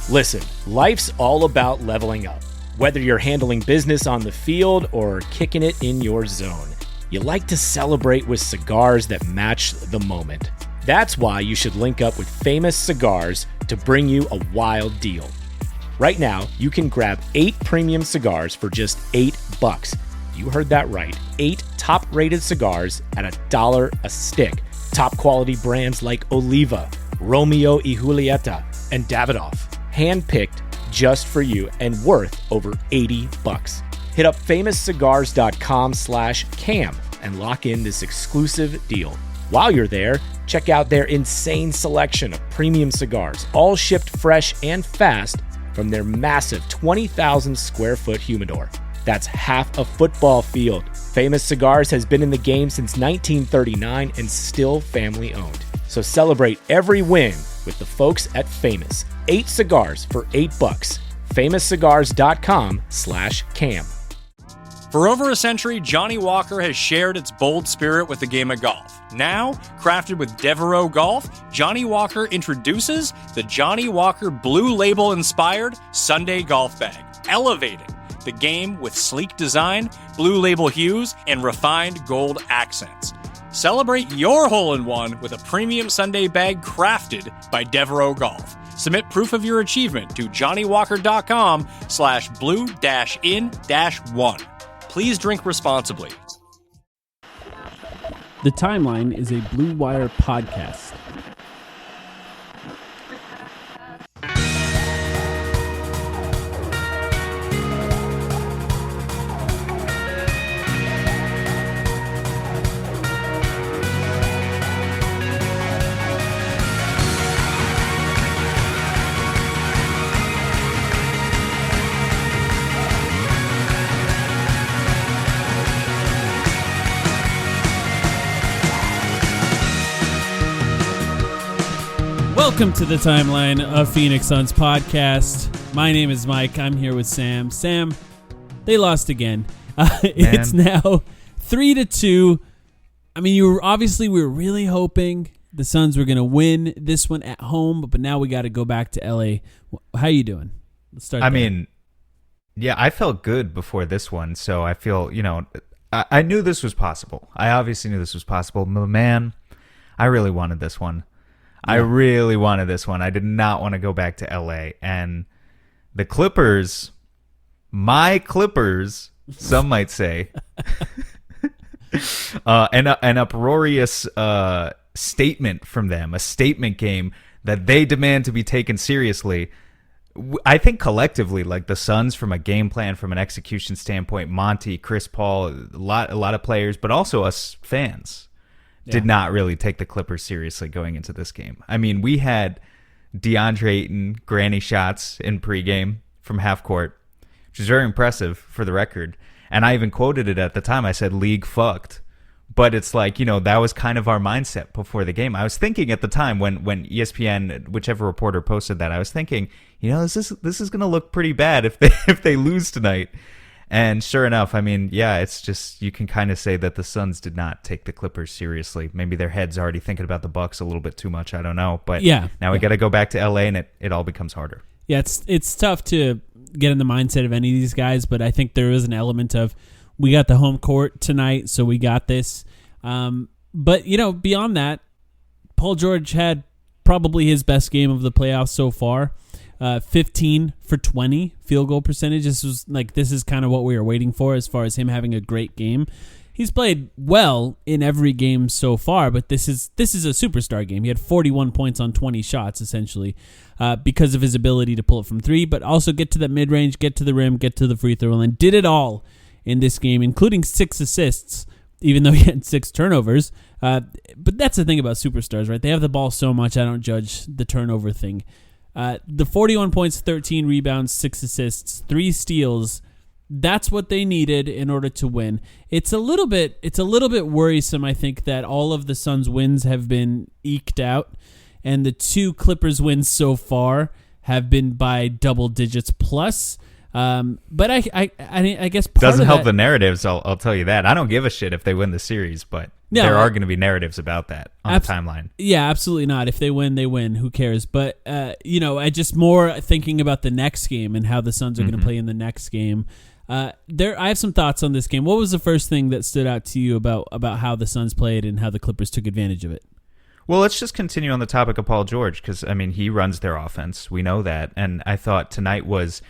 Listen, life's all about leveling up. Whether you're handling business on the field or kicking it in your zone, you like to celebrate with cigars that match the moment. That's why you should link up with Famous Cigars to bring you a wild deal. Right now, you can grab 8 premium cigars for just $8. You heard that right. 8 top-rated cigars at $1 a stick. Top quality brands like Oliva, Romeo y Julieta, and Davidoff. Handpicked just for you and worth over $80. Hit up famouscigars.com/cam and lock in this exclusive deal. While you're there, check out their insane selection of premium cigars, all shipped fresh and fast from their massive 20,000 square foot humidor. That's half a football field. Famous Cigars has been in the game since 1939 and still family owned. So celebrate every win with the folks at Famous. 8 cigars for $8. famouscigars.com/cam. For over a century, Johnny Walker has shared its bold spirit with the game of golf. Now, crafted with Devereaux Golf, Johnny Walker introduces the Johnny Walker Blue Label-inspired Sunday Golf Bag, elevating the game with sleek design, Blue Label hues, and refined gold accents. Celebrate your hole-in-one with a premium Sunday bag crafted by Devereaux Golf. Submit proof of your achievement to johnnywalker.com/blue-in-1. Please drink responsibly. The Timeline is a Blue Wire podcast. Welcome to the Timeline of Phoenix Suns podcast. My name is Mike. I'm here with Sam. Sam, they lost again. It's now 3-2. I mean, we were really hoping the Suns were going to win this one at home, but now we got to go back to LA. How you doing? Let's start. I felt good before this one, so I feel, I knew this was possible. I obviously knew this was possible. But man, I really wanted this one. I really wanted this one. I did not want to go back to LA. And the Clippers, my Clippers, some might say, an uproarious statement from them, a statement game that they demand to be taken seriously. I think collectively, like the Suns, from a game plan, from an execution standpoint, Monty, Chris Paul, a lot of players, but also us fans, did not really take the Clippers seriously going into this game. I mean, we had DeAndre Ayton granny shots in pregame from half court, which is very impressive for the record. And I even quoted it at the time. I said, "League fucked." But it's like, that was kind of our mindset before the game. I was thinking at the time when ESPN, whichever reporter posted that, I was thinking, this is going to look pretty bad if they lose tonight. And sure enough, I mean, it's just, you can kind of say that the Suns did not take the Clippers seriously. Maybe their head's already thinking about the Bucks a little bit too much. I don't know. But now we got to go back to LA and it all becomes harder. Yeah, it's tough to get in the mindset of any of these guys, but I think there is an element of, we got the home court tonight, so we got this. But, beyond that, Paul George had probably his best game of the playoffs so far. 15 for 20 field goal percentage. This is kind of what we were waiting for as far as him having a great game. He's played well in every game so far, but this is a superstar game. He had 41 points on 20 shots, essentially, because of his ability to pull it from three, but also get to the mid-range, get to the rim, get to the free throw line. Did it all in this game, including 6 assists, even though he had 6 turnovers. But that's the thing about superstars, right? They have the ball so much, I don't judge the turnover thing. The 41 points, 13 rebounds, 6 assists, 3 steals. That's what they needed in order to win. It's a little bit worrisome, I think, that all of the Suns' wins have been eked out, and the 2 Clippers wins so far have been by double digits plus. But I guess part doesn't of help that, the narratives. I'll tell you that. I don't give a shit if they win the series, but No, there are going to be narratives about that on the timeline. Yeah, absolutely not. If they win, they win. Who cares? But I just more thinking about the next game and how the Suns are going to play in the next game. I have some thoughts on this game. What was the first thing that stood out to you about how the Suns played and how the Clippers took advantage of it? Well, let's just continue on the topic of Paul George because, I mean, he runs their offense. We know that. And I thought tonight was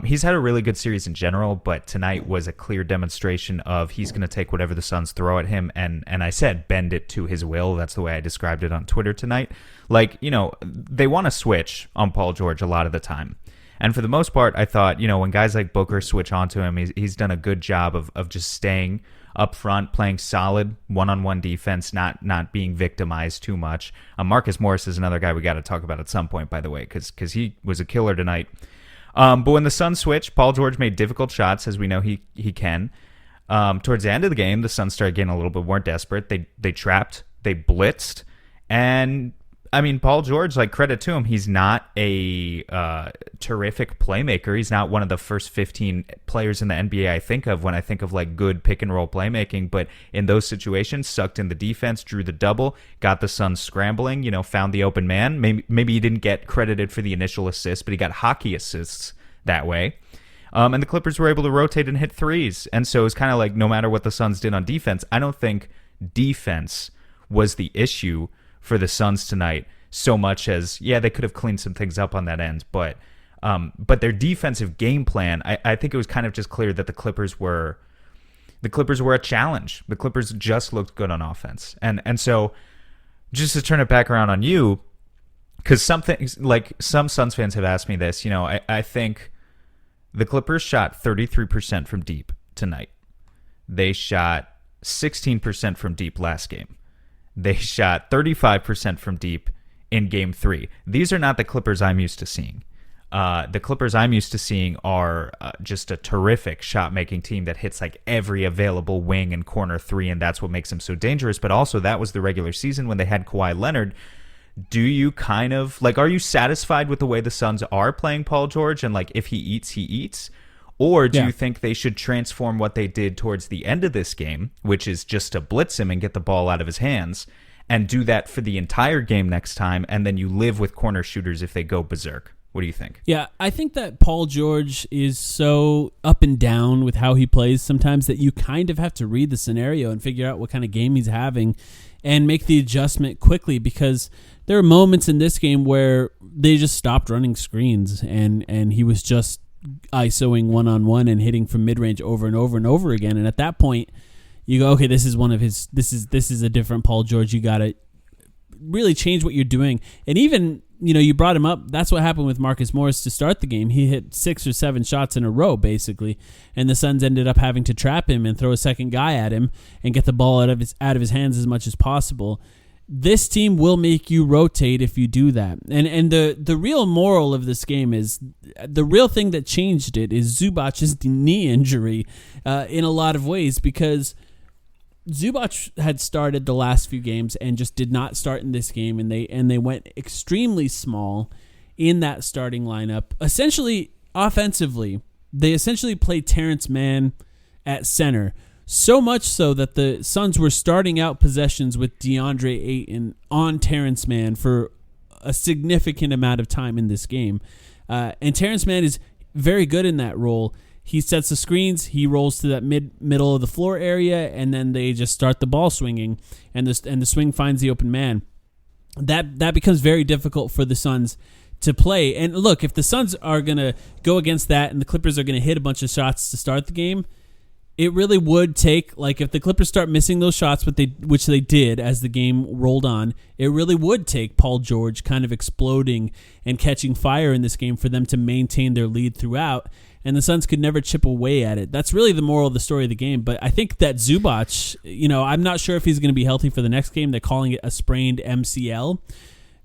he's had a really good series in general, but tonight was a clear demonstration of he's going to take whatever the Suns throw at him. And I said bend it to his will. That's the way I described it on Twitter tonight. Like, they want to switch on Paul George a lot of the time. And for the most part, I thought, when guys like Booker switch onto him, he's done a good job of just staying up front, playing solid one-on-one defense, not being victimized too much. Marcus Morris is another guy we got to talk about at some point, by the way, because he was a killer tonight. But when the Suns switched, Paul George made difficult shots, as we know he can. Towards the end of the game, the Suns started getting a little bit more desperate. They trapped, they blitzed, and I mean, Paul George, like, credit to him, he's not a terrific playmaker. He's not one of the first 15 players in the NBA I think of when I think of, like, good pick-and-roll playmaking. But in those situations, sucked in the defense, drew the double, got the Suns scrambling, found the open man. Maybe he didn't get credited for the initial assist, but he got hockey assists that way. And the Clippers were able to rotate and hit threes. And so it was kind of like no matter what the Suns did on defense, I don't think defense was the issue for the Suns tonight so much as, they could have cleaned some things up on that end, but their defensive game plan, I think it was kind of just clear that the Clippers were a challenge. The Clippers just looked good on offense. And so just to turn it back around on you, because some Suns fans have asked me this, I think the Clippers shot 33% from deep tonight. They shot 16% from deep last game. They shot 35% from deep in Game 3. These are not the Clippers I'm used to seeing. The Clippers I'm used to seeing are just a terrific shot-making team that hits like every available wing and corner three, and that's what makes them so dangerous. But also, that was the regular season when they had Kawhi Leonard. Do you kind of, are you satisfied with the way the Suns are playing Paul George? And, if he eats, he eats? Or do you think they should transform what they did towards the end of this game, which is just to blitz him and get the ball out of his hands, and do that for the entire game next time, and then you live with corner shooters if they go berserk? What do you think? Yeah, I think that Paul George is so up and down with how he plays sometimes that you kind of have to read the scenario and figure out what kind of game he's having and make the adjustment quickly, because there are moments in this game where they just stopped running screens and he was just ISOing one-on-one and hitting from mid-range over and over and over again. And at that point, you go, okay, this is a different Paul George. You got to really change what you're doing. And even, you brought him up. That's what happened with Marcus Morris to start the game. He hit 6 or 7 shots in a row, basically. And the Suns ended up having to trap him and throw a second guy at him and get the ball out of his hands as much as possible. This team will make you rotate if you do that. And the real moral of this game is, the real thing that changed it is Zubac's knee injury in a lot of ways, because Zubac had started the last few games and just did not start in this game, and they went extremely small in that starting lineup. Essentially, offensively, they essentially played Terrence Mann at center. So much so that the Suns were starting out possessions with DeAndre Ayton on Terrence Mann for a significant amount of time in this game. And Terrence Mann is very good in that role. He sets the screens, he rolls to that middle of the floor area, and then they just start the ball swinging, and the swing finds the open man. That becomes very difficult for the Suns to play. And look, if the Suns are going to go against that and the Clippers are going to hit a bunch of shots to start the game, it really would take, if the Clippers start missing those shots, which they did as the game rolled on, it really would take Paul George kind of exploding and catching fire in this game for them to maintain their lead throughout, and the Suns could never chip away at it. That's really the moral of the story of the game. But I think that Zubac, I'm not sure if he's going to be healthy for the next game. They're calling it a sprained MCL.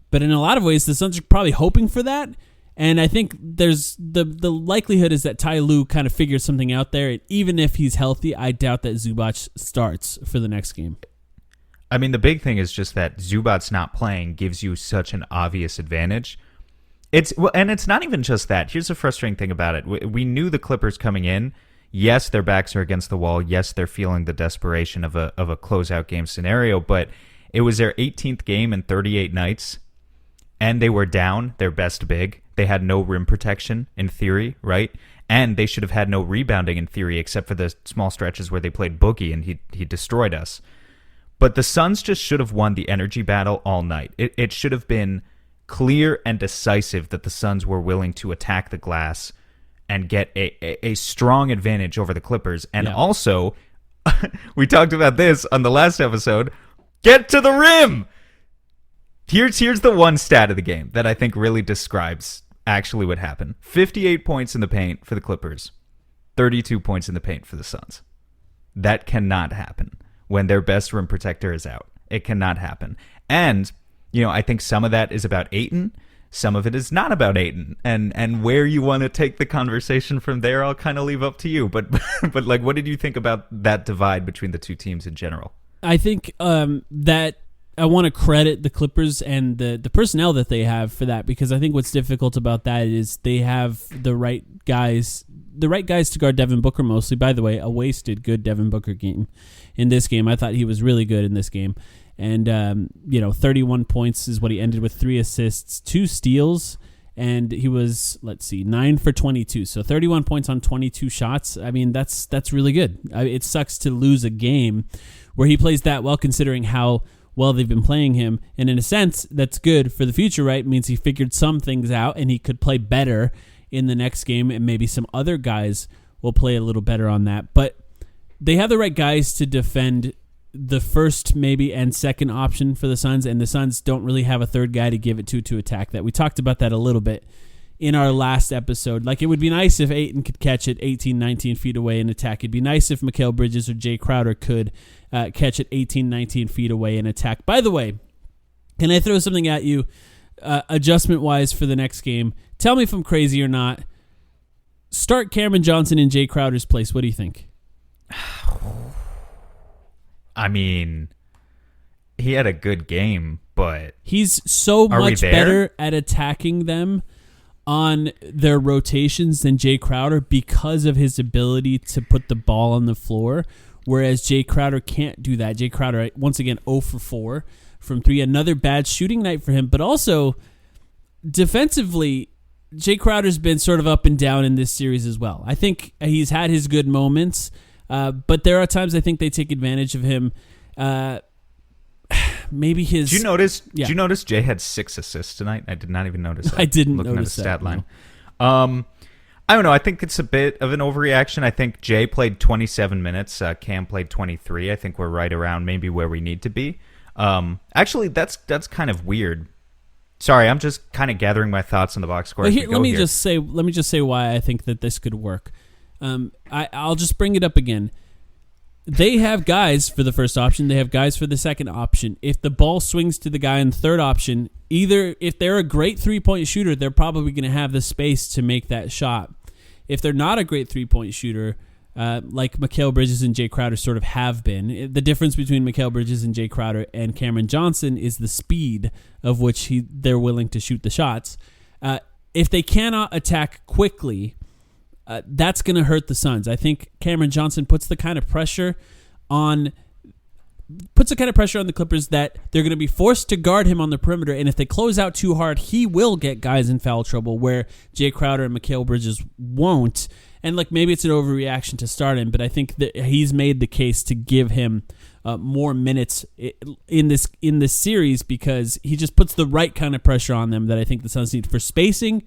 But in a lot of ways, the Suns are probably hoping for that. And I think there's the likelihood is that Ty Lue kind of figures something out there. And even if he's healthy, I doubt that Zubac starts for the next game. I mean, the big thing is just that Zubac's not playing gives you such an obvious advantage. And it's not even just that. Here's the frustrating thing about it. We knew the Clippers coming in. Yes, their backs are against the wall. Yes, they're feeling the desperation of a closeout game scenario, but it was their 18th game in 38 nights, and they were down their best big. They had no rim protection in theory, right? And they should have had no rebounding in theory, except for the small stretches where they played Boogie and he destroyed us. But the Suns just should have won the energy battle all night. It should have been clear and decisive that the Suns were willing to attack the glass and get a strong advantage over the Clippers. And also, we talked about this on the last episode, get to the rim! Here's the one stat of the game that I think really describes actually what happened. 58 points in the paint for the Clippers, 32 points in the paint for the Suns. That cannot happen when their best rim protector is out. It cannot happen. And, I think some of that is about Ayton. Some of it is not about Ayton. And where you want to take the conversation from there, I'll kind of leave up to you. But like, what did you think about that divide between the two teams in general? I think that I want to credit the Clippers and the personnel that they have for that, because I think what's difficult about that is they have the right guys to guard Devin Booker mostly. By the way, a wasted good Devin Booker game in this game. I thought he was really good in this game. And, 31 points is what he ended with, 3 assists, 2 steals, and he was, 9 for 22. So 31 points on 22 shots. I mean, that's really good. It sucks to lose a game where he plays that well, considering how well they've been playing him. And in a sense, that's good for the future, right? It means he figured some things out and he could play better in the next game, and maybe some other guys will play a little better on that. But they have the right guys to defend the first maybe and second option for the Suns, and the Suns don't really have a third guy to give it to attack that. We talked about that a little bit in our last episode. Like, it would be nice if Ayton could catch it 18, 19 feet away and attack. It'd be nice if Mikal Bridges or Jay Crowder could catch it 18, 19 feet away and attack. By the way, can I throw something at you adjustment-wise for the next game? Tell me if I'm crazy or not. Start Cameron Johnson in Jay Crowder's place. What do you think? I mean, he had a good game, but he's so much better at attacking them on their rotations than Jay Crowder because of his ability to put the ball on the floor, whereas Jay Crowder can't do that. Jay Crowder, once again, 0 for 4 from 3. Another bad shooting night for him, but also defensively, Jay Crowder's been sort of up and down in this series as well. I think he's had his good moments, but there are times I think they take advantage of him. Maybe his. Did you notice Jay had 6 assists tonight? I did not even notice that. I didn't looking notice at the stat that, line. no. I don't know. I think it's a bit of an overreaction. I think Jay played 27 minutes. Cam played 23. I think we're right around maybe where we need to be. Actually, that's kind of weird. Sorry, I'm just kind of gathering my thoughts on the box score. Let me just say why I think that this could work. I'll just bring it up again. They have guys for the first option. They have guys for the second option. If the ball swings to the guy in the third option, either if they're a great three-point shooter, they're probably going to have the space to make that shot. If they're not a great three-point shooter, like Mikal Bridges and Jay Crowder sort of have been, the difference between Mikal Bridges and Jay Crowder and Cameron Johnson is the speed of which they're willing to shoot the shots. If they cannot attack quickly, that's going to hurt the Suns. I think Cameron Johnson puts the kind of pressure on the Clippers that they're going to be forced to guard him on the perimeter, and if they close out too hard, he will get guys in foul trouble where Jay Crowder and Mikal Bridges won't. And maybe it's an overreaction to start him, but I think that he's made the case to give him more minutes in this series because he just puts the right kind of pressure on them that I think the Suns need for spacing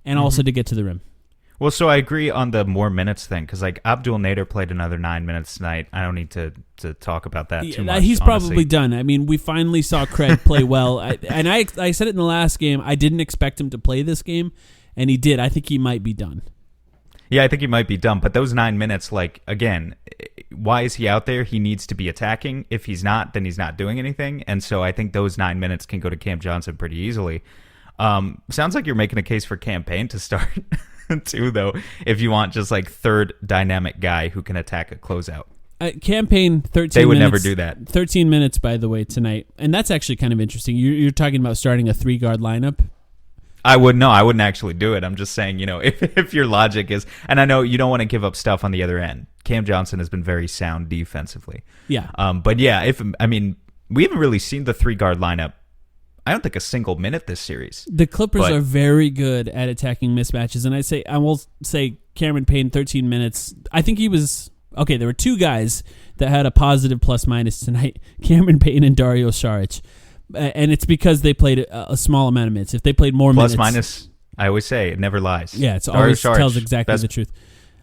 and also to get to the rim. Well, so I agree on the more minutes thing because Abdul Nader played another 9 minutes tonight. I don't need to talk about that too much. He's honestly. Probably done. I mean, we finally saw Craig play well, I said it in the last game. I didn't expect him to play this game, and he did. I think he might be done. Yeah, I think he might be done. But those 9 minutes, again, why is he out there? He needs to be attacking. If he's not, then he's not doing anything. And so I think those 9 minutes can go to Cam Johnson pretty easily. Sounds like you're making a case for Cam Payne to start too, though, if you want just third dynamic guy who can attack a closeout. Cam Payne, 13 minutes. They would never do that. 13 minutes, by the way, tonight. And that's actually kind of interesting. You're talking about starting a 3-guard lineup? I wouldn't actually do it. I'm just saying, if your logic is, and I know you don't want to give up stuff on the other end. Cam Johnson has been very sound defensively. Yeah. But yeah, we haven't really seen the 3-guard lineup. I don't think a single minute this series. The Clippers are very good at attacking mismatches, and I will say Cameron Payne 13 minutes. I think he was okay. There were 2 guys that had a positive plus minus tonight: Cameron Payne and Dario Saric, and it's because they played a small amount of minutes. If they played more plus minutes, minus, I always say it never lies. Yeah, it's Dario always Saric, tells exactly the truth.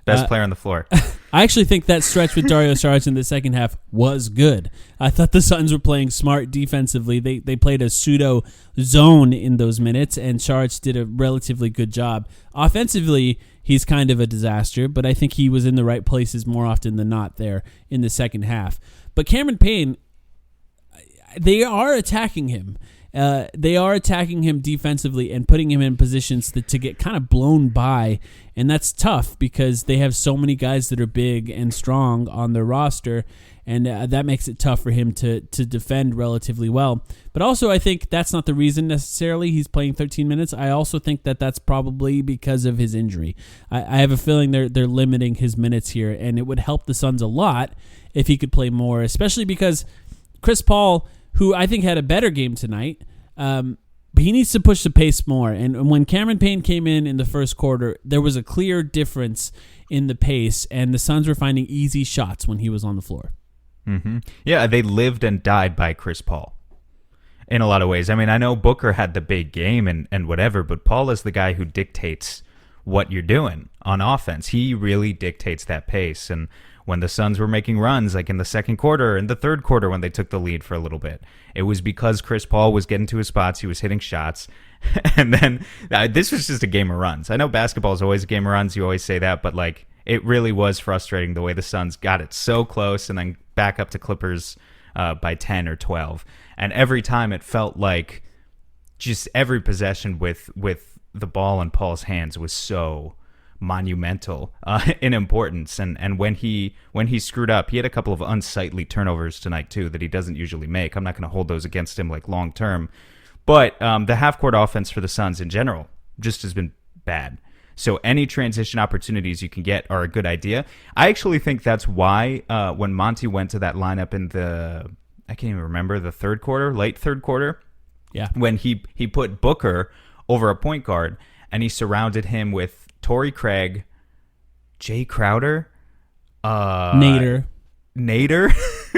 Best player on the floor. I actually think that stretch with Dario Saric in the second half was good. I thought the Suns were playing smart defensively. They played a pseudo zone in those minutes, and Saric did a relatively good job. Offensively, he's kind of a disaster, but I think he was in the right places more often than not there in the second half. But Cameron Payne, they are attacking him. They are attacking him defensively and putting him in positions to get kind of blown by, and that's tough because they have so many guys that are big and strong on their roster, and that makes it tough for him to defend relatively well. But also, I think that's not the reason necessarily he's playing 13 minutes. I also think that's probably because of his injury. I have a feeling they're limiting his minutes here, and it would help the Suns a lot if he could play more, especially because Chris Paul, who I think had a better game tonight, but he needs to push the pace more. And when Cameron Payne came in the first quarter, there was a clear difference in the pace, and the Suns were finding easy shots when he was on the floor. Mm-hmm. Yeah, they lived and died by Chris Paul in a lot of ways. I mean, I know Booker had the big game and whatever, but Paul is the guy who dictates what you're doing on offense. He really dictates that pace. And when the Suns were making runs, like in the second quarter and the third quarter when they took the lead for a little bit, it was because Chris Paul was getting to his spots, he was hitting shots, and then this was just a game of runs. I know basketball is always a game of runs, you always say that, but like it really was frustrating the way the Suns got it so close and then back up to Clippers by 10 or 12. And every time it felt like just every possession with the ball in Paul's hands was so monumental in importance, and when he screwed up, he had a couple of unsightly turnovers tonight too that he doesn't usually make. I'm not going to hold those against him like long term, but the half court offense for the Suns in general just has been bad. So any transition opportunities you can get are a good idea. I actually think that's why when Monty went to that lineup in I can't even remember, the third quarter, late third quarter, yeah, when he put Booker over a point guard and he surrounded him with Torrey Craig, Jay Crowder, Nader,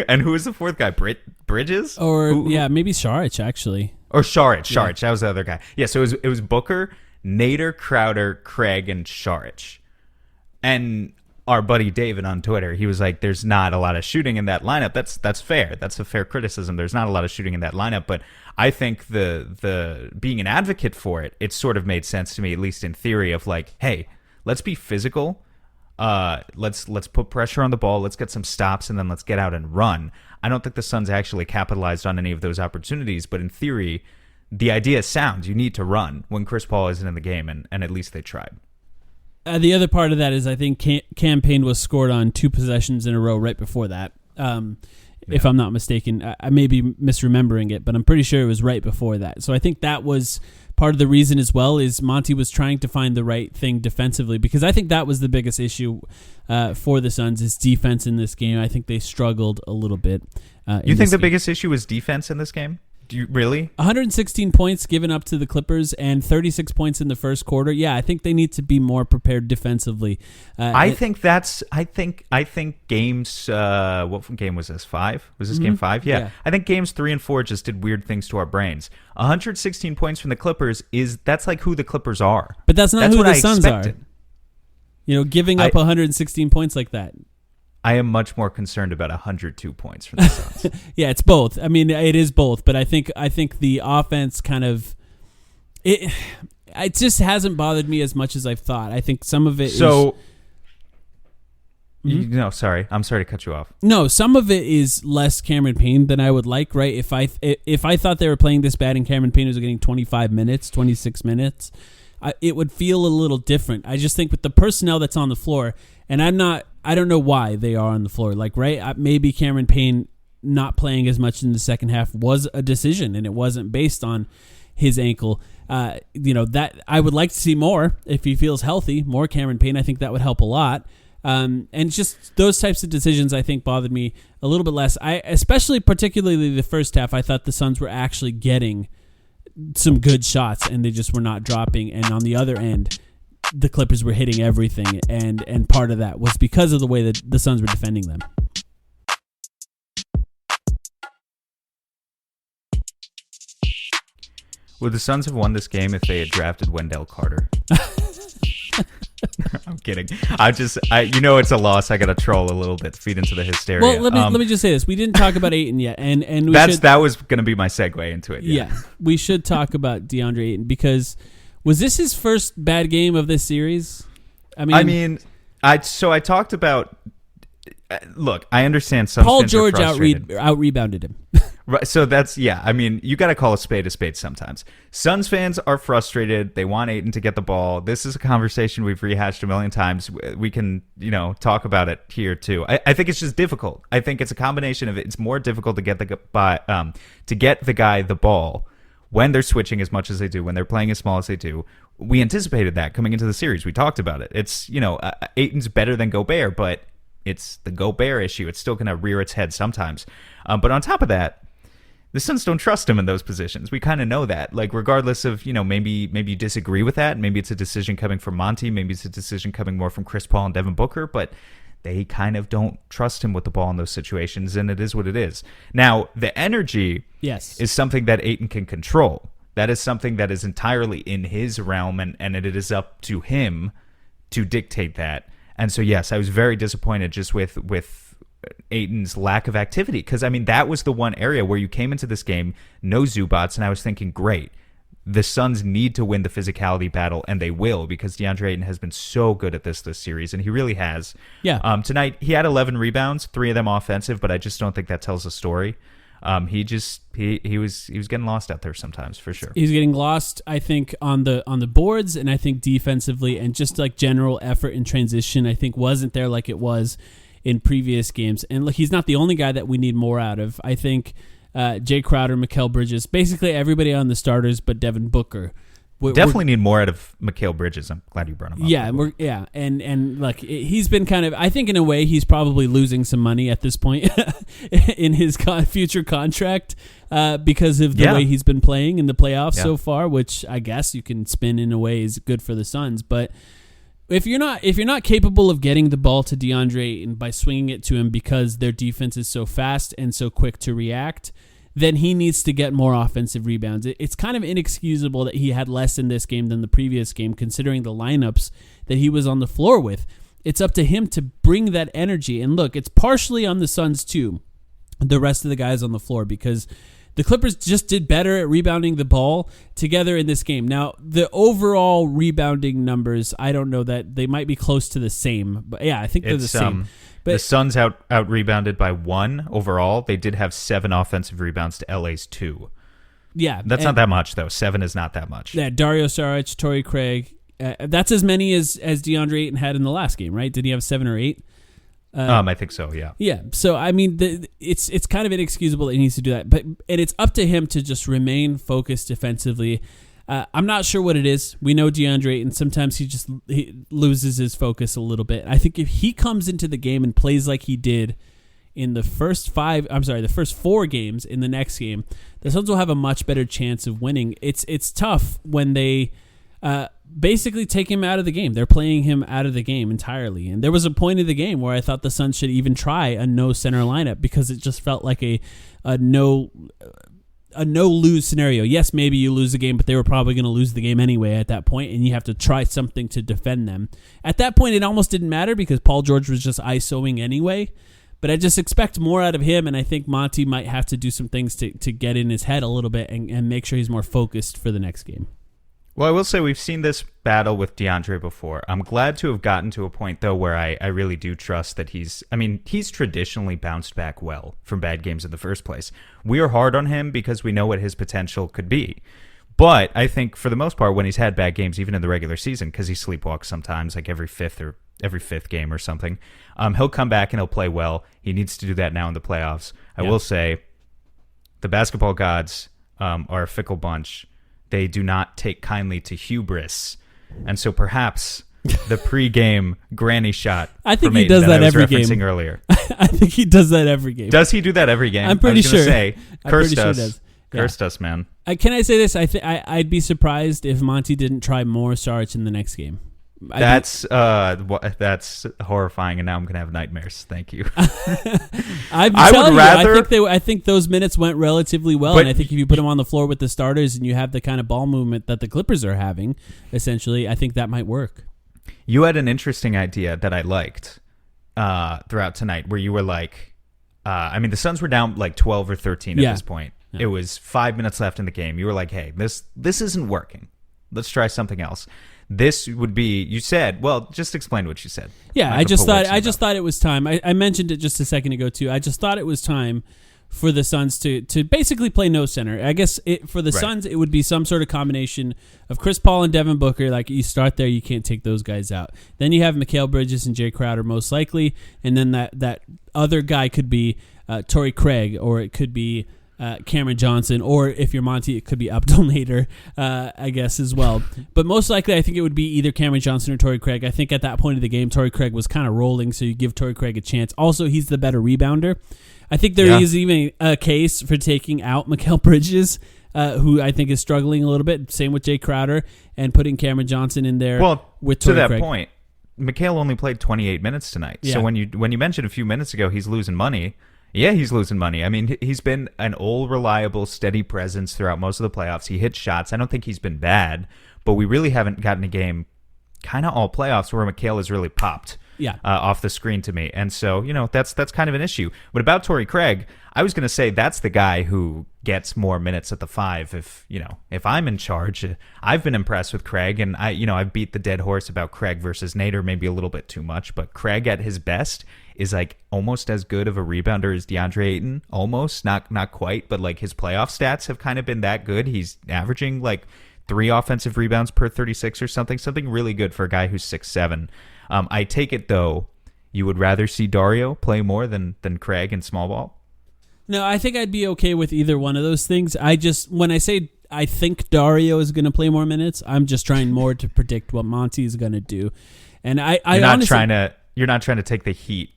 and who was the fourth guy? Bridges? Maybe Saric actually. Or Saric. Yeah. That was the other guy. Yeah, so it was Booker, Nader, Crowder, Craig, and Saric. And our buddy David on Twitter, he was like, there's not a lot of shooting in that lineup. That's fair. That's a fair criticism. There's not a lot of shooting in that lineup, but I think the being an advocate for it sort of made sense to me, at least in theory, of like, hey, let's be physical. Let's put pressure on the ball. Let's get some stops, and then let's get out and run. I don't think the Suns actually capitalized on any of those opportunities, but in theory, the idea is sound. You need to run when Chris Paul isn't in the game, and at least they tried. The other part of that is I think Cam Payne was scored on 2 possessions in a row right before that. If I'm not mistaken. I may be misremembering it, but I'm pretty sure it was right before that. So I think that was part of the reason as well, is Monty was trying to find the right thing defensively, because I think that was the biggest issue for the Suns is defense in this game. I think they struggled a little bit. You think the biggest issue was defense in this game? Do you really? 116 points given up to the Clippers and 36 points in the first quarter. Yeah, I think they need to be more prepared defensively. I think games. What game was this? 5? Was this game 5? Yeah. I think games 3 and 4 just did weird things to our brains. 116 points from the Clippers that's like who the Clippers are. But that's not who the Suns are. Giving up 116 points like that. I am much more concerned about 102 points from the Suns. Yeah, it's both. I mean, it is both, but I think the offense kind of it just hasn't bothered me as much as I've thought. I think some of it is No, sorry. I'm sorry to cut you off. No, some of it is less Cameron Payne than I would like, right? If I thought they were playing this bad and Cameron Payne was getting 25 minutes, 26 minutes, it would feel a little different. I just think with the personnel that's on the floor, and I don't know why they are on the floor. Like, right? Maybe Cameron Payne not playing as much in the second half was a decision, and it wasn't based on his ankle. That I would like to see more if he feels healthy, more Cameron Payne. I think that would help a lot. And just those types of decisions, I think, bothered me a little bit less. Particularly the first half, I thought the Suns were actually getting some good shots, and they just were not dropping. And on the other end, the Clippers were hitting everything, and part of that was because of the way that the Suns were defending them. Would the Suns have won this game if they had drafted Wendell Carter? I'm kidding. It's a loss. I got to troll a little bit, feed into the hysteria. Well, let me just say this: we didn't talk about Ayton yet, and that was going to be my segue into it. Yeah, we should talk about DeAndre Ayton, because was this his first bad game of this series? I talked about. Look, I understand some. Paul George out rebounded him. Right, so that's you got to call a spade sometimes. Suns fans are frustrated. They want Ayton to get the ball. This is a conversation we've rehashed a million times. We can, talk about it here too. I think it's just difficult. I think it's a combination of it's more difficult to get the guy the ball when they're switching as much as they do, when they're playing as small as they do. We anticipated that coming into the series. We talked about it. It's Ayton's better than Gobert, but it's the Gobert issue. It's still going to rear its head sometimes. But on top of that, the Suns don't trust him in those positions. We kind of know that. Like, regardless of, maybe you disagree with that. Maybe it's a decision coming from Monty. Maybe it's a decision coming more from Chris Paul and Devin Booker. But they kind of don't trust him with the ball in those situations, and it is what it is. Now, the energy is something that Ayton can control. That is something that is entirely in his realm, and it is up to him to dictate that. And so, yes, I was very disappointed just with Ayton's lack of activity, because that was the one area where you came into this game, no Zubats, and I was thinking, great, the Suns need to win the physicality battle, and they will, because DeAndre Ayton has been so good at this series, and he really has. Yeah. Tonight he had 11 rebounds, 3 of them offensive, but I just don't think that tells a story. He was getting lost out there sometimes, for sure. He's getting lost, I think, on the boards, and I think defensively, and just like general effort in transition, I think wasn't there like it was in previous games. And look, he's not the only guy that we need more out of. I think Jay Crowder, Mikal Bridges, basically everybody on the starters but Devin Booker. Definitely need more out of Mikal Bridges. I'm glad you brought him up. Yeah, and look, he's been kind of, I think in a way he's probably losing some money at this point in his future contract because of the way he's been playing in the playoffs so far, which I guess you can spin in a way is good for the Suns. But if you're not capable of getting the ball to DeAndre Ayton by swinging it to him because their defense is so fast and so quick to react, then he needs to get more offensive rebounds. It's kind of inexcusable that he had less in this game than the previous game, considering the lineups that he was on the floor with. It's up to him to bring that energy. And look, it's partially on the Suns too, the rest of the guys on the floor, because the Clippers just did better at rebounding the ball together in this game. Now, the overall rebounding numbers, I don't know that they might be close to the same. But yeah, I think they're the same. But the Suns out rebounded by 1 overall. They did have 7 offensive rebounds to LA's 2. Yeah. That's not that much, though. 7 is not that much. Yeah, Dario Saric, Torrey Craig. That's as many as DeAndre Ayton had in the last game, right? Did he have 7 or 8? I think so, yeah. Yeah, so it's kind of inexcusable that he needs to do that, and it's up to him to just remain focused defensively. I'm not sure what it is. We know DeAndre Ayton, sometimes he loses his focus a little bit. I think if he comes into the game and plays like he did in the first 4 games in the next game, the Suns will have a much better chance of winning. It's tough when they basically take him out of the game. They're playing him out of the game entirely. And there was a point of the game where I thought the Suns should even try a no center lineup, because it just felt like a no lose scenario. Yes, maybe you lose the game, but they were probably going to lose the game anyway at that point, and you have to try something to defend them. At that point, it almost didn't matter because Paul George was just ISOing anyway. But I just expect more out of him, and I think Monty might have to do some things to get in his head a little bit and make sure he's more focused for the next game. Well, I will say we've seen this battle with DeAndre before. I'm glad to have gotten to a point, though, where I really do trust that he's traditionally bounced back well from bad games in the first place. We are hard on him because we know what his potential could be. But I think for the most part, when he's had bad games, even in the regular season, because he sleepwalks sometimes, like every fifth game or something, he'll come back and he'll play well. He needs to do that now in the playoffs. I will say the basketball gods are a fickle bunch. they do not take kindly to hubris. And so perhaps the pregame granny shot. I think from he Ayton does that I was every referencing game. Earlier. I think he does that every game. Does he do that every game? I'm pretty sure. Say, I'm pretty cursed sure he us. does. Yeah. Cursed us, man. Can I say this? I'd be surprised if Monty didn't try more Saric in the next game. That's horrifying, and now I'm gonna have nightmares. Thank you. I think those minutes went relatively well, But- and I think if you put him on the floor with the starters and you have the kind of ball movement that the Clippers are having, essentially, I think that might work. You had an interesting idea that I liked throughout tonight, where you were like, the Suns were down like 12 or 13 at Yeah. this point. Yeah. It was 5 minutes left in the game. You were like, hey, this isn't working. Let's try something else. This would be, you said, well, just explain what you said. Yeah, I I can just put words thought in I your just mouth. thought it was time. I mentioned it just a second ago too. I just thought it was time for the Suns to basically play no center. I guess for the Right. Suns it would be some sort of combination of Chris Paul and Devin Booker. Like you start there, you can't take those guys out. Then you have Mikal Bridges and Jay Crowder most likely, and then that other guy could be Torrey Craig, or it could be Cameron Johnson, or if you're Monty, it could be Abdul Nader, I guess, as well. But most likely, I think it would be either Cameron Johnson or Torrey Craig. I think at that point of the game, Torrey Craig was kind of rolling, so you give Torrey Craig a chance. Also, he's the better rebounder. I think there is even a case for taking out Mikal Bridges, who I think is struggling a little bit. Same with Jay Crowder, and putting Cameron Johnson in there with to Torrey that Craig. point, Mikal only played 28 minutes tonight. Yeah. So when you mentioned a few minutes ago he's losing money, yeah, he's losing money. I mean, he's been an old, reliable, steady presence throughout most of the playoffs. He hits shots. I don't think he's been bad, but we really haven't gotten a game kind of all playoffs where Mikal has really popped off the screen to me. And so, that's kind of an issue. But about Torrey Craig, I was going to say that's the guy who gets more minutes at the 5 if I'm in charge. I've been impressed with Craig, and I've beat the dead horse about Craig versus Nader maybe a little bit too much, but Craig at his best is like almost as good of a rebounder as DeAndre Ayton. Almost, not quite, but like his playoff stats have kind of been that good. He's averaging like 3 offensive rebounds per 36 or something really good for a guy who's 6'7". I take it though, you would rather see Dario play more than Craig in small ball? No, I think I'd be okay with either one of those things. When I say I think Dario is going to play more minutes, I'm just trying more to predict what Monty is going to do. And You're not trying to take the heat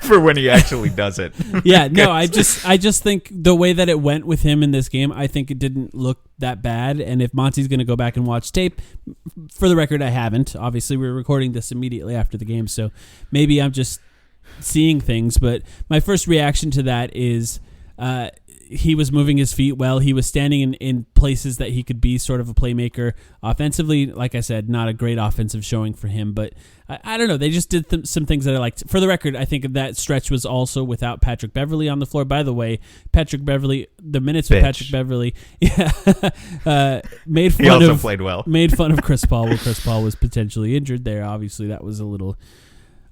for when he actually does it. Yeah, no, I just think the way that it went with him in this game, I think it didn't look that bad. And if Monty's going to go back and watch tape, for the record, I haven't. Obviously, we're recording this immediately after the game, so maybe I'm just seeing things. But my first reaction to that is he was moving his feet well. He was standing in places that he could be sort of a playmaker. Offensively, like I said, not a great offensive showing for him, but I don't know. They just did some things that I liked. For the record, I think that stretch was also without Patrick Beverley on the floor. By the way, Patrick Beverley, the minutes with Patrick Beverley, made fun well. Made fun of Chris Paul when Chris Paul was potentially injured there. Obviously, that was a little,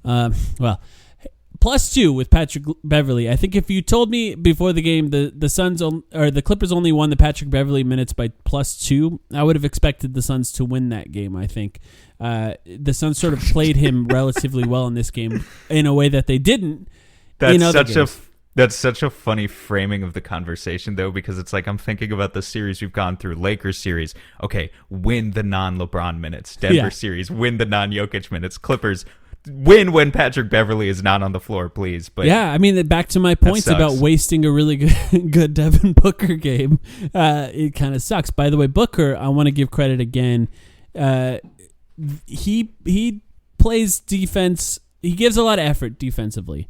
+2 with Patrick Beverley. I think if you told me before the game the Suns or the Clippers only won the Patrick Beverley minutes by +2, I would have expected the Suns to win that game. I think the Suns sort of played him relatively well in this game in a way that they didn't. That's such a funny framing of the conversation, though, because it's like I'm thinking about the series we've gone through. Lakers series, okay, win the non-LeBron minutes. Denver series, win the non-Jokic minutes. Clippers, win when Patrick Beverley is not on the floor, please. But yeah, I mean, back to my points about wasting a really good Devin Booker game. It kind of sucks. By the way, Booker, I want to give credit again. He plays defense. He gives a lot of effort defensively,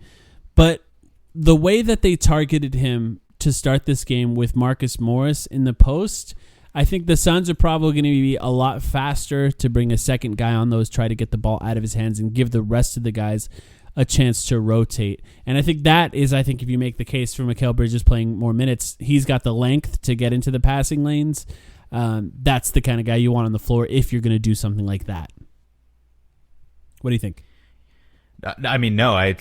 but the way that they targeted him to start this game with Marcus Morris in the post, I think the Suns are probably going to be a lot faster to bring a second guy on those, try to get the ball out of his hands and give the rest of the guys a chance to rotate. And I think if you make the case for Mikal Bridges playing more minutes, he's got the length to get into the passing lanes. That's the kind of guy you want on the floor if you're going to do something like that. What do you think? I mean, no,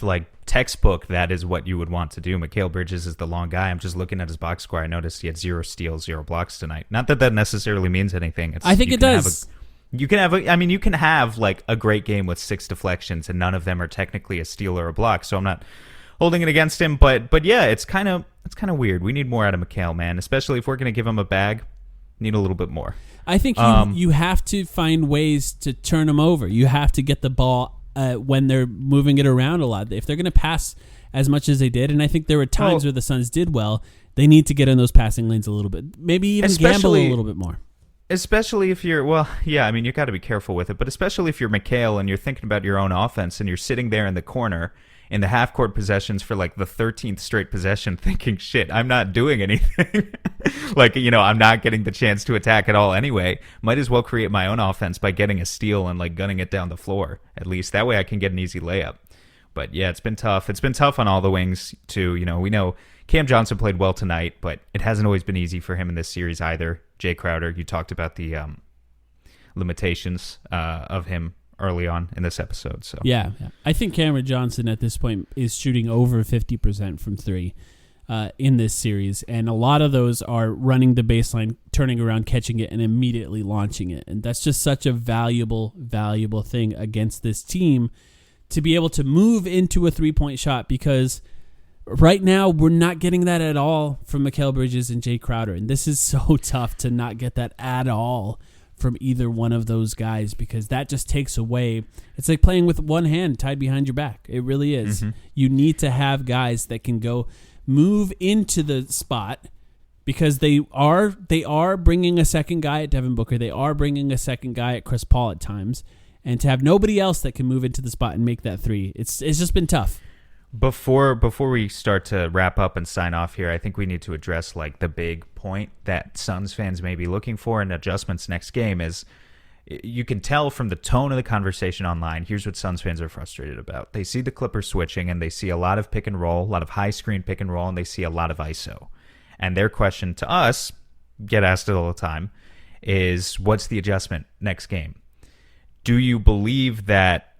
textbook, that is what you would want to do. Mikal Bridges is the long guy. I'm just looking at his box score. I noticed he had 0 steals, 0 blocks tonight. Not that necessarily means anything. I think it does. You can have like a great game with 6 deflections, and none of them are technically a steal or a block. So I'm not holding it against him. But yeah, it's kind of weird. We need more out of Mikal, man. Especially if we're going to give him a bag. Need a little bit more. I think you have to find ways to turn them over. You have to get the ball when they're moving it around a lot. If they're going to pass as much as they did, and I think there were times where the Suns did well, they need to get in those passing lanes a little bit. Maybe even gamble a little bit more. Especially if you're, you got to be careful with it, but especially if you're Mikal and you're thinking about your own offense and you're sitting there in the corner in the half-court possessions for like the 13th straight possession thinking, shit, I'm not doing anything. I'm not getting the chance to attack at all anyway. Might as well create my own offense by getting a steal and like gunning it down the floor. At least that way I can get an easy layup. But yeah, it's been tough. It's been tough on all the wings too. We know Cam Johnson played well tonight, but it hasn't always been easy for him in this series either. Jay Crowder, you talked about the limitations of him early on in this episode. So yeah. I think Cameron Johnson at this point is shooting over 50% from three in this series, and a lot of those are running the baseline, turning around, catching it, and immediately launching it. And that's just such a valuable thing against this team to be able to move into a three-point shot, because right now we're not getting that at all from Mikal Bridges and Jay Crowder, and this is so tough to not get that at all from either one of those guys, because that just takes away. It's like playing with one hand tied behind your back. It really is. Mm-hmm. You need to have guys that can go move into the spot, because they are bringing a second guy at Devin Booker. They are bringing a second guy at Chris Paul at times. And to have nobody else that can move into the spot and make that three, it's just been tough. Before we start to wrap up and sign off here, I think we need to address like the big point that Suns fans may be looking for in adjustments next game is you can tell from the tone of the conversation online. Here's what Suns fans are frustrated about. They see the Clippers switching, and they see a lot of pick and roll, a lot of high screen pick and roll, and they see a lot of ISO. And their question to us, get asked it all the time, is what's the adjustment next game? Do you believe that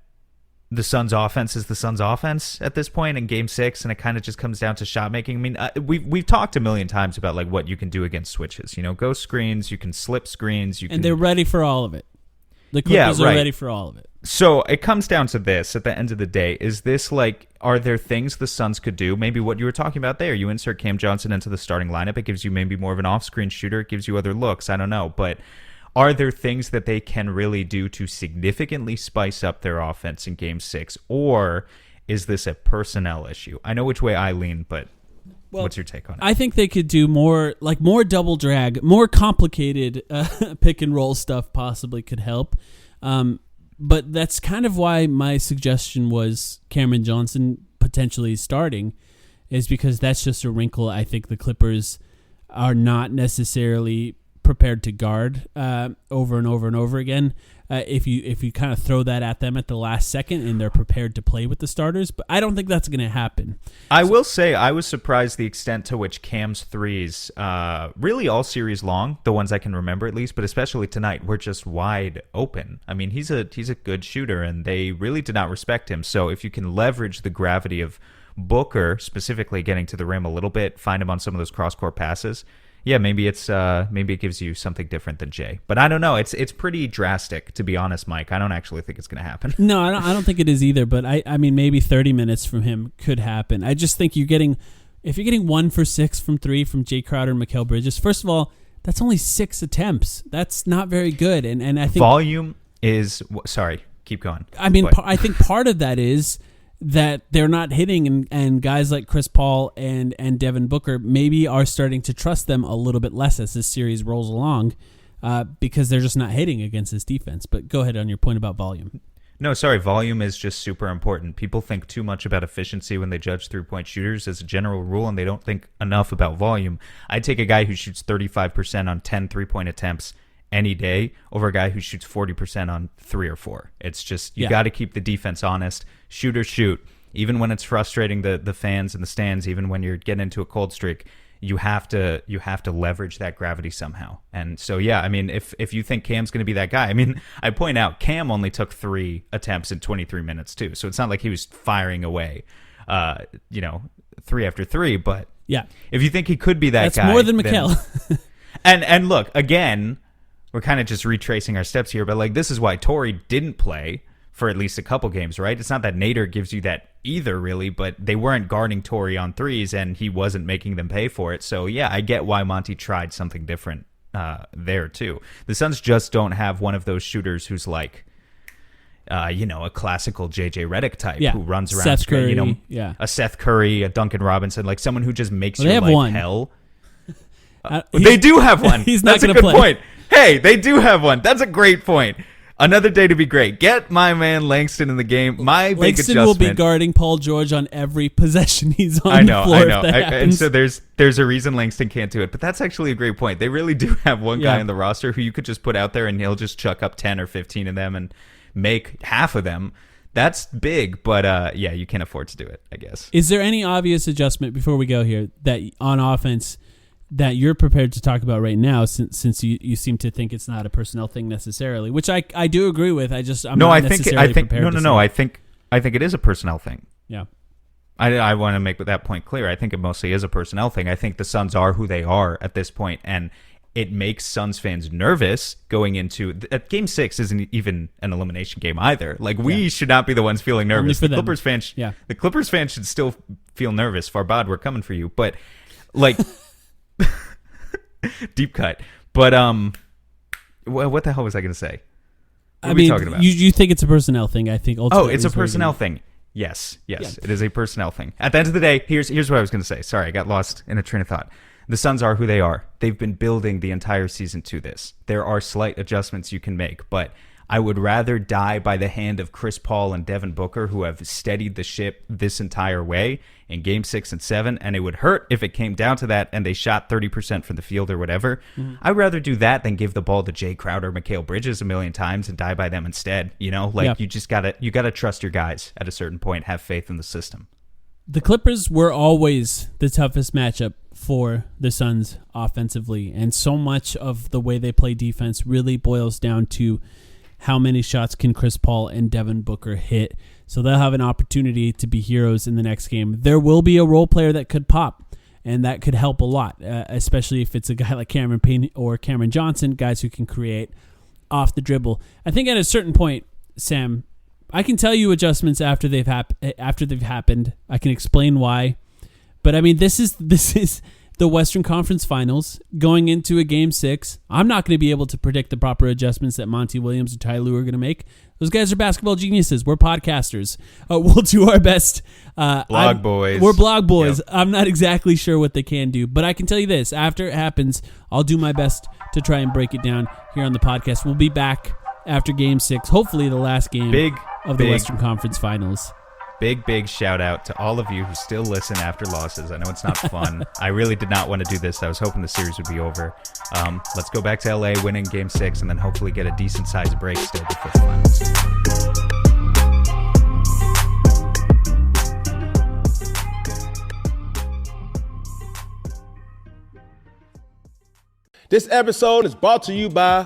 the Suns' offense is the Suns' offense at this point in Game 6, and it kind of just comes down to shot making? I mean, we've talked a million times about like what you can do against switches. Ghost screens, you can slip screens, and they're ready for all of it. The Clippers are ready for all of it. So it comes down to this at the end of the day. Is this like, are there things the Suns could do? Maybe what you were talking about there. You insert Cam Johnson into the starting lineup. It gives you maybe more of an off-screen shooter. It gives you other looks. I don't know, but are there things that they can really do to significantly spice up their offense in Game 6? Or is this a personnel issue? I know which way I lean, but what's your take on it? I think they could do more double drag, more complicated pick and roll stuff possibly could help. But that's kind of why my suggestion was Cameron Johnson potentially starting, is because that's just a wrinkle I think the Clippers are not necessarily prepared to guard over and over and over again. If you kind of throw that at them at the last second and they're prepared to play with the starters, but I don't think that's going to happen. I will say I was surprised the extent to which Cam's threes, really all series long, the ones I can remember at least, but especially tonight, were just wide open. I mean, he's a good shooter, and they really did not respect him. So if you can leverage the gravity of Booker specifically getting to the rim a little bit, find him on some of those cross-court passes, yeah, maybe it gives you something different than Jay. But I don't know. It's pretty drastic, to be honest, Mike. I don't actually think it's going to happen. No, I don't think it is either. But I mean, maybe 30 minutes from him could happen. I just think if you're getting 1 for 6 from three from Jay Crowder and Mikal Bridges, first of all, that's only 6 attempts. That's not very good. And I think volume is. Sorry, keep going. I mean, I think part of that is that they're not hitting, and guys like Chris Paul and Devin Booker maybe are starting to trust them a little bit less as this series rolls along, because they're just not hitting against this defense. But go ahead on your point about volume. No, sorry, volume is just super important. People think too much about efficiency when they judge three-point shooters as a general rule, and they don't think enough about volume. I take a guy who shoots 35% on 10 three-point attempts any day over a guy who shoots 40% on 3 or 4. It's just, you got to keep the defense honest. Shoot or shoot. Even when it's frustrating the fans in the stands, even when you're getting into a cold streak, you have to leverage that gravity somehow. And so, yeah, I mean, if you think Cam's going to be that guy, I mean, I point out Cam only took 3 attempts in 23 minutes too. So it's not like he was firing away, 3 after 3. But yeah, if you think he could be that guy, that's more than Mikal. and look, again, we're kind of just retracing our steps here, but like this is why Torrey didn't play for at least a couple games, right? It's not that Nader gives you that either, really, but they weren't guarding Torrey on threes, and he wasn't making them pay for it. So yeah, I get why Monty tried something different there too. The Suns just don't have one of those shooters who's like, a classical JJ Redick type who runs around. Seth Curry, a Seth Curry, a Duncan Robinson, like someone who just makes your have life one. hell. They do have one. He's not going to play. Point. Hey, they do have one. That's a great point. Another day to be great. Get my man Langston in the game. My big Langston adjustment. will be guarding Paul George on every possession he's on the floor. I know. And so there's a reason Langston can't do it. But that's actually a great point. They really do have one guy in the roster who you could just put out there and he'll just chuck up 10 or 15 of them and make half of them. That's big, but you can't afford to do it, I guess. Is there any obvious adjustment before we go here that on offense that you're prepared to talk about right now, since you seem to think it's not a personnel thing necessarily, which I do agree with. I'm not necessarily prepared to say. I think it is a personnel thing. Yeah. I want to make that point clear. I think it mostly is a personnel thing. I think the Suns are who they are at this point, and it makes Suns fans nervous going into Game 6 isn't even an elimination game either. Like, we should not be the ones feeling nervous. The Clippers fans should still feel nervous. Farbad, we're coming for you. But like deep cut. But what the hell was I going to say? What are we talking about? You think it's a personnel thing? I think ultimately. Oh, it's a personnel thing. Yes, it is a personnel thing. At the end of the day, here's what I was going to say. Sorry, I got lost in a train of thought. The Suns are who they are. They've been building the entire season to this. There are slight adjustments you can make, but I would rather die by the hand of Chris Paul and Devin Booker, who have steadied the ship this entire way in Game 6 and 7, and it would hurt if it came down to that and they shot 30% from the field or whatever. Mm-hmm. I'd rather do that than give the ball to Jay Crowder, Mikal Bridges a million times and die by them instead. You just gotta trust your guys at a certain point, have faith in the system. The Clippers were always the toughest matchup for the Suns offensively, and so much of the way they play defense really boils down to how many shots can Chris Paul and Devin Booker hit. So they'll have an opportunity to be heroes in the next game. There will be a role player that could pop, and that could help a lot, especially if it's a guy like Cameron Payne or Cameron Johnson, guys who can create off the dribble. I think at a certain point, Sam, I can tell you adjustments after they've happened. I can explain why. But I mean, this is the Western Conference Finals going into a Game 6. I'm not going to be able to predict the proper adjustments that Monty Williams or Ty Lue are going to make. Those guys are basketball geniuses. We're podcasters. We'll do our best. Blog boys. We're blog boys. Yep. I'm not exactly sure what they can do, but I can tell you this. After it happens, I'll do my best to try and break it down here on the podcast. We'll be back after Game 6, hopefully the last game of the Western Conference Finals. Big shout out to all of you who still listen after losses. I know it's not fun. I really did not want to do this. I was hoping the series would be over. Let's go back to LA, winning Game 6, and then hopefully get a decent sized break still before the finals. This episode is brought to you by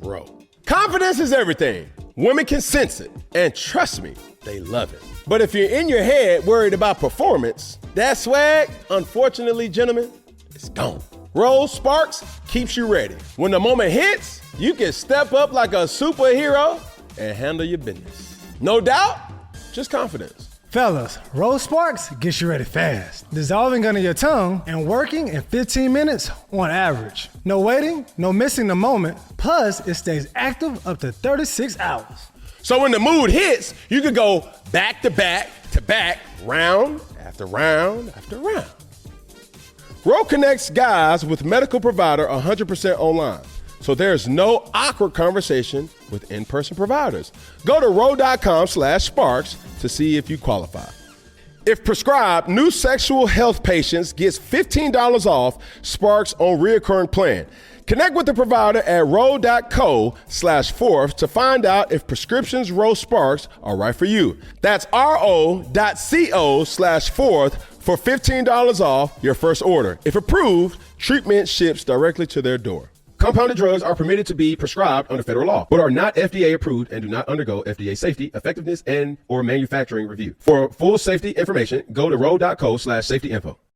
Ro. Confidence is everything. Women can sense it, and trust me, they love it. But if you're in your head worried about performance, that swag, unfortunately, gentlemen, it's gone. Ro Sparks keeps you ready. When the moment hits, you can step up like a superhero and handle your business. No doubt, just confidence. Fellas, Ro Sparks gets you ready fast, dissolving under your tongue and working in 15 minutes on average. No waiting, no missing the moment, plus it stays active up to 36 hours. So when the mood hits, you can go back to back to back, round after round after round. Ro connects guys with medical provider 100% online, so there's no awkward conversation with in-person providers. Go to ro.com/sparks to see if you qualify. If prescribed, new sexual health patients gets $15 off Sparks on reoccurring plan. Connect with the provider at ro.co/fourth to find out if prescriptions Ro Sparks are right for you. That's ro.co/fourth for $15 off your first order. If approved, treatment ships directly to their door. Compounded drugs are permitted to be prescribed under federal law, but are not FDA approved and do not undergo FDA safety, effectiveness, and or manufacturing review. For full safety information, go to ro.co/safety info.